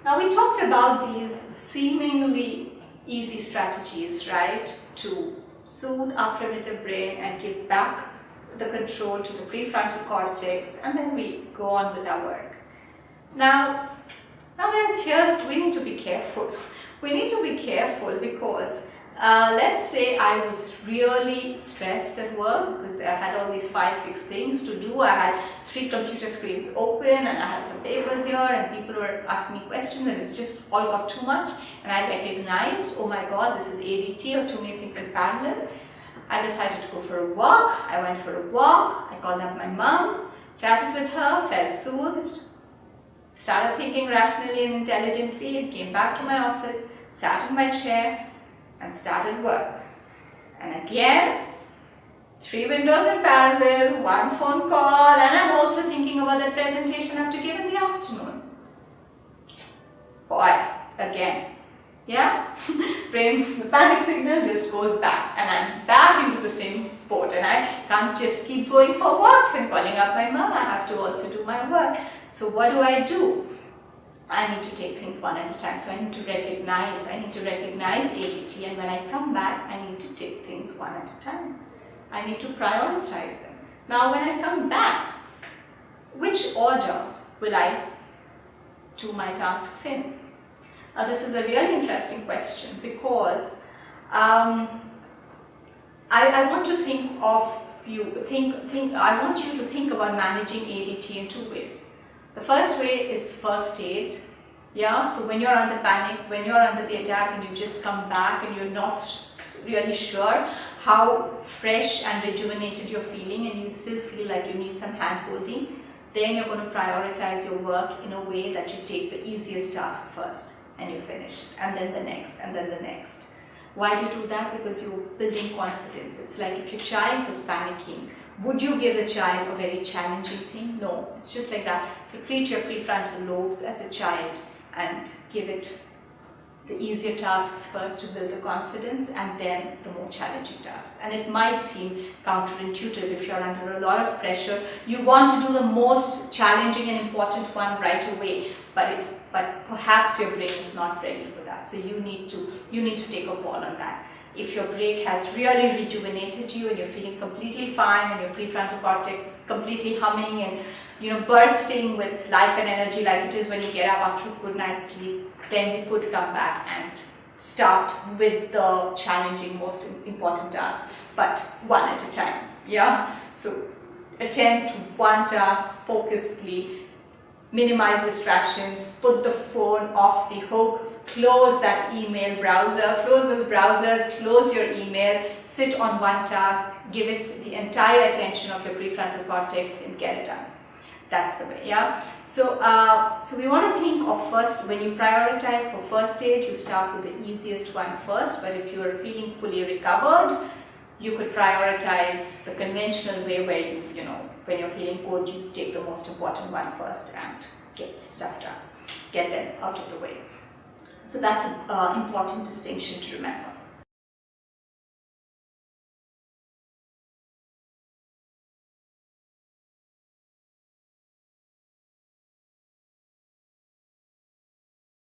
Now we talked about these seemingly easy strategies, right, to soothe our primitive brain and give back the control to the prefrontal cortex, and then we go on with our work. Now we need to be careful. We need to be careful because let's say I was really stressed at work because I had all these 5-6 things to do. I had 3 computer screens open and I had some papers here and people were asking me questions and it just all got too much, and I recognized, oh my god, this is ADT or too many things in parallel. I decided to go for a walk. I went for a walk. I called up my mom, chatted with her, felt soothed, started thinking rationally and intelligently, came back to my office, sat in my chair and started work. And again, 3 windows in parallel, 1 phone call, and I'm also thinking about the presentation I have to give in the afternoon. Boy, again, yeah, brain, the panic signal just goes back and I'm back into the same boat, and I can't just keep going for walks and calling up my mom. I have to also do my work. So what do? I need to take things one at a time. So I need to recognize ADT, and when I come back, I need to take things one at a time. I need to prioritize them. Now when I come back, which order will I do my tasks in? Now this is a really interesting question because I want to I want you to think about managing ADT in 2 ways. The first way is first aid. Yeah, so when you're under panic, when you're under the attack and you just come back and you're not really sure how fresh and rejuvenated you're feeling and you still feel like you need some hand holding, then you're going to prioritize your work in a way that you take the easiest task first and you finish, and then the next, and then the next. Why do you do that? Because you're building confidence. It's like if your child was panicking, would you give the child a very challenging thing? No, it's just like that. So treat your prefrontal lobes as a child and give it the easier tasks first to build the confidence, and then the more challenging tasks. And it might seem counterintuitive if you're under a lot of pressure. You want to do the most challenging and important one right away, but perhaps your brain is not ready for that. So you need to take a call on that. If your break has really rejuvenated you and you're feeling completely fine and your prefrontal cortex is completely humming and bursting with life and energy like it is when you get up after a good night's sleep, then you could come back and start with the challenging, most important task, but one at a time. Yeah, so attend to one task focusedly, minimize distractions, put the phone off the hook, close that email browser, close those browsers, close your email, sit on one task, give it the entire attention of your prefrontal cortex and get it done. That's the way, yeah. So we want to think of first, when you prioritize for first aid, you start with the easiest one first, but if you are feeling fully recovered, you could prioritize the conventional way where when you're feeling good, you take the most important one first and get stuff done, get them out of the way. So that's an important distinction to remember.